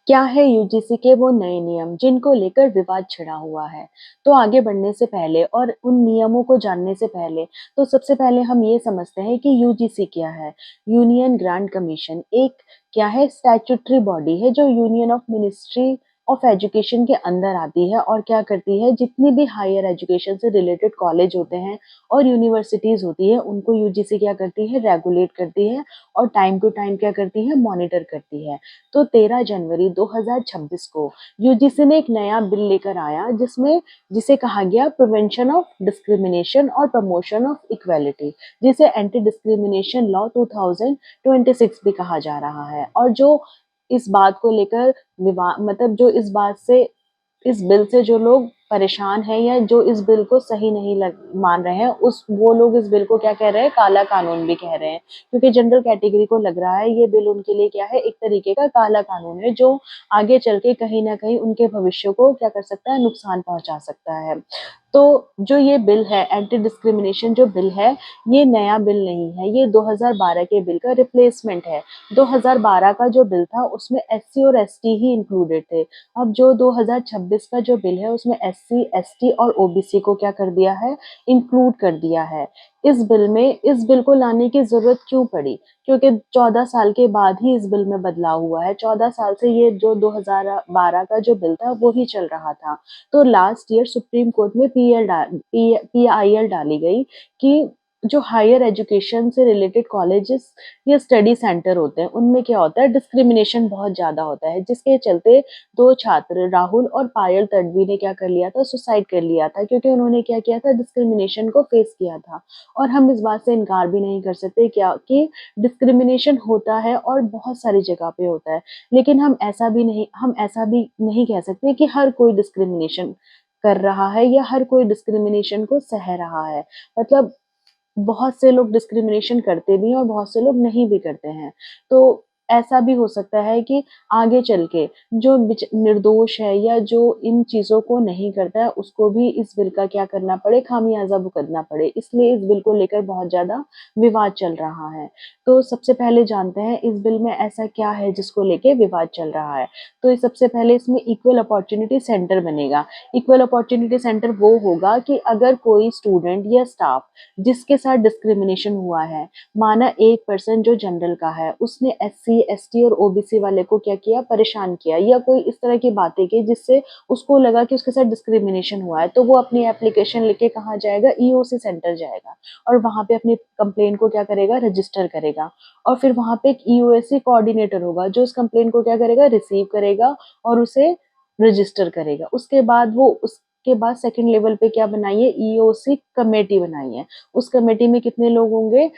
क्या है यूजीसी के वो नए नियम जिनको लेकर विवाद छिड़ा हुआ है? तो आगे बढ़ने से पहले और उन नियमों को जानने से पहले तो सबसे पहले हम ये समझते हैं कि यूजीसी क्या है। यूनियन ग्रांट कमीशन एक क्या है स्टैट्यूटरी बॉडी है जो union of ministry of education के अंदर आती है और क्या करती है जितनी भी हायर एजुकेशन से रिलेटेड कॉलेज होते हैं और यूनिवर्सिटीज होती है उनको यूजीसी क्या करती है रेगुलेट करती है और टाइम टू टाइम क्या करती है मॉनिटर करती है। तो 13 जनवरी 2026 को यूजीसी ने एक नया बिल लेकर आया जिसे कहा गया प्रिवेंशन ऑफ डिस्क्रिमिनेशन और प्रमोशन ऑफ इक्वालिटी, जिसे एंटी डिस्क्रिमिनेशन लॉ 2026 भी कहा जा रहा है। और जो इस बात को लेकर विवाद मतलब जो इस बिल से जो लोग परेशान हैं या जो इस बिल को सही नहीं मान रहे हैं उस वो लोग इस बिल को क्या कह रहे हैं काला कानून भी कह रहे हैं, क्योंकि जनरल कैटेगरी को लग रहा है ये बिल उनके लिए क्या है एक तरीके का काला कानून है जो आगे चल के कहीं ना कहीं उनके भविष्य को क्या कर सकता है नुकसान पहुंचा सकता है। तो जो ये बिल है एंटी डिस्क्रिमिनेशन जो बिल है ये नया बिल नहीं है, ये 2012 के बिल का रिप्लेसमेंट है। 2012 का जो बिल था उसमें एससी और एसटी ही इंक्लूडेड थे। अब जो 2026 का जो बिल है उसमें एससी, एसटी और ओबीसी को क्या कर दिया है इंक्लूड कर दिया है। इस बिल को लाने की जरूरत क्यों पड़ी? क्योंकि 14 साल के बाद ही इस बिल में बदलाव हुआ है। 14 साल से ये जो 2012 का जो बिल था वो ही चल रहा था। तो लास्ट ईयर सुप्रीम कोर्ट में पीआईएल डाली गई कि जो हायर एजुकेशन से रिलेटेड कॉलेजेस या स्टडी सेंटर होते हैं उनमें क्या होता है डिस्क्रिमिनेशन बहुत ज्यादा होता है, जिसके चलते दो छात्र राहुल और पायल तडवी ने क्या कर लिया था सुसाइड कर लिया था, क्योंकि उन्होंने क्या किया था डिस्क्रिमिनेशन को फेस किया था। और हम इस बात से इनकार भी नहीं कर सकते क्या कि डिस्क्रिमिनेशन होता है और बहुत सारी जगह पे होता है। लेकिन हम ऐसा भी नहीं कह सकते कि हर कोई डिस्क्रिमिनेशन कर रहा है या हर कोई डिस्क्रिमिनेशन को सह रहा है। मतलब बहुत से लोग डिस्क्रिमिनेशन करते भी हैं और बहुत से लोग नहीं भी करते हैं। तो ऐसा भी हो सकता है कि आगे चल के जो निर्दोष है या जो इन चीजों को नहीं करता है उसको भी इस बिल का क्या करना पड़े खामियाजा भुगतना पड़े, इसलिए इस बिल को लेकर बहुत ज्यादा विवाद चल रहा है। तो सबसे पहले जानते हैं इस बिल में ऐसा क्या है जिसको लेके विवाद चल रहा है। तो सबसे पहले इसमें इक्वल अपॉर्चुनिटी सेंटर बनेगा। इक्वल अपॉर्चुनिटी सेंटर वो होगा कि अगर कोई स्टूडेंट या स्टाफ जिसके साथ डिस्क्रिमिनेशन हुआ है, माना एक पर्सन जो जनरल का है उसने एससी, एसटी और ओबीसी वाले को क्या किया परेशान किया या कोई इस तरह की बातें की जिससे उसको लगा कि उसके साथ डिस्क्रिमिनेशन हुआ है, तो वो अपनी एप्लीकेशन लेके कहाँ जाएगा ईओसी सेंटर जाएगा और वहां पे अपनी कंप्लेन को क्या करेगा रजिस्टर करेगा। और फिर वहां पे एक ईओएससी कोऑर्डिनेटर होगा जो उस कंप्लेन को क्या करेगा रिसीव करेगा और उसे रजिस्टर करेगा। उसके बाद सेकंड लेवल पे क्या बनाइए ईओसी कमेटी बनाइए। उस कमेटी में कितने लोग होंगे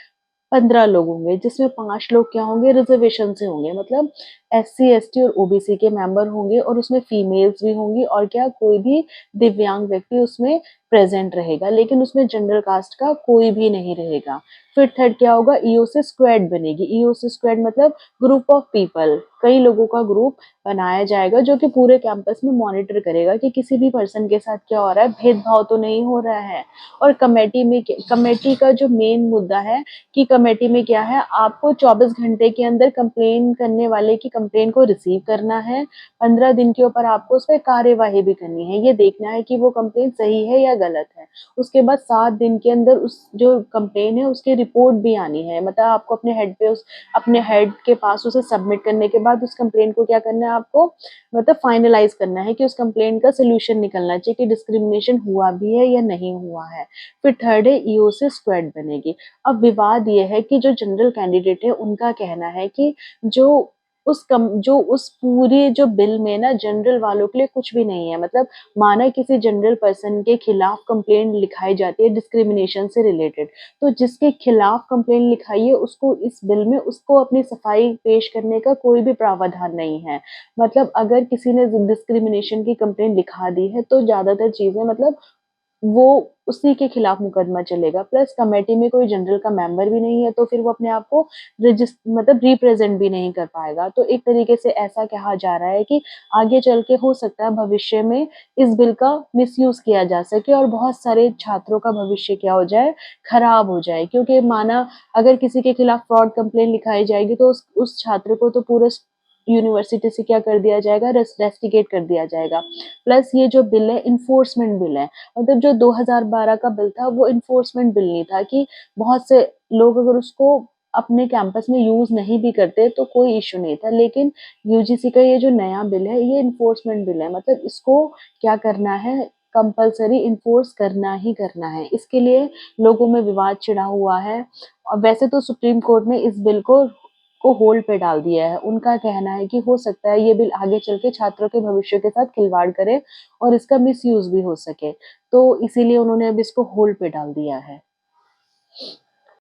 15 लोग होंगे, जिसमें 5 लोग क्या होंगे रिजर्वेशन से होंगे, मतलब एससी, एसटी और ओबीसी के मेंबर होंगे और उसमें फीमेल्स भी होंगी और क्या कोई भी दिव्यांग व्यक्ति उसमें प्रेजेंट रहेगा, लेकिन उसमें जनरल कास्ट का कोई भी नहीं रहेगा। फिर थर्ड क्या होगा ईओसी स्क्वाड बनेगी। ईओसी स्क्वाड मतलब ग्रुप ऑफ पीपल, कई लोगों का ग्रुप बनाया जाएगा जो कि पूरे कैंपस में मॉनिटर करेगा कि किसी भी पर्सन के साथ क्या हो रहा है, भेदभाव तो नहीं हो रहा है। और कमेटी का जो मेन मुद्दा है कि कमेटी में क्या है आपको 24 घंटे के अंदर कंप्लेन करने वाले की कंप्लेन को रिसीव करना है। 15 दिन के ऊपर आपको उस पर कार्यवाही भी करनी है, ये देखना है कि वो कंप्लेन सही है या गलत है। उसके बाद 7 दिन के अंदर उस जो कंप्लेन है उसकी रिपोर्ट भी आनी है, मतलब आपको अपने हेड के पास उसे सबमिट करने के बाद उस कंप्लेन को क्या करना है आपको मतलब फाइनलाइज करना है कि उस कंप्लेन का सोल्यूशन निकलना चाहिए कि डिस्क्रिमिनेशन हुआ भी है या नहीं हुआ है। फिर थर्ड है ईओसी स्क्वाड बनेगी। अब विवाद ये है कि जो जनरल कैंडिडेट है उनका कहना है कि जो उस पूरे जो बिल में ना जनरल वालों के लिए कुछ भी नहीं है। मतलब माना किसी जनरल पर्सन के खिलाफ कंप्लेंट लिखाई जाती है डिस्क्रिमिनेशन से रिलेटेड, तो जिसके खिलाफ कंप्लेंट लिखाई है उसको इस बिल में उसको अपनी सफाई पेश करने का कोई भी प्रावधान नहीं है। मतलब अगर किसी ने डिस्क्रिमिनेशन की कंप्लेंट लिखा दी है तो ज्यादातर चीजें मतलब वो उसी के खिलाफ मुकदमा चलेगा। प्लस कमेटी में कोई जनरल का मेंबर भी नहीं है तो फिर वो अपने आप को मतलब रिप्रेजेंट भी नहीं कर पाएगा। तो एक तरीके से ऐसा कहा जा रहा है कि आगे चल के हो सकता है भविष्य में इस बिल का मिसयूज किया जा सके और बहुत सारे छात्रों का भविष्य क्या हो जाए खराब हो जाए, क्योंकि माना अगर किसी के खिलाफ फ्रॉड कंप्लेन लिखाई जाएगी तो उस छात्र को तो पूरे यूनिवर्सिटी से क्या कर दिया जाएगा, रेस्टिकेट कर दिया जाएगा। प्लस ये जो बिल है इन्फोर्समेंट बिल है, मतलब जो 2012 का बिल था वो इन्फोर्समेंट बिल नहीं था कि बहुत से लोग अगर उसको अपने कैंपस में यूज नहीं भी करते तो कोई इश्यू नहीं था, लेकिन यूजीसी का ये जो नया बिल है ये इन्फोर्समेंट बिल है, मतलब इसको क्या करना है, कंपल्सरी इन्फोर्स करना ही करना है। इसके लिए लोगों में विवाद छिड़ा हुआ है। और वैसे तो सुप्रीम कोर्ट ने इस बिल को होल्ड पे डाल दिया है। उनका कहना है कि हो सकता है ये बिल आगे चल के छात्रों के भविष्य के साथ खिलवाड़ करे और इसका मिसयूज भी हो सके, तो इसीलिए उन्होंने अब इसको होल्ड पे डाल दिया है।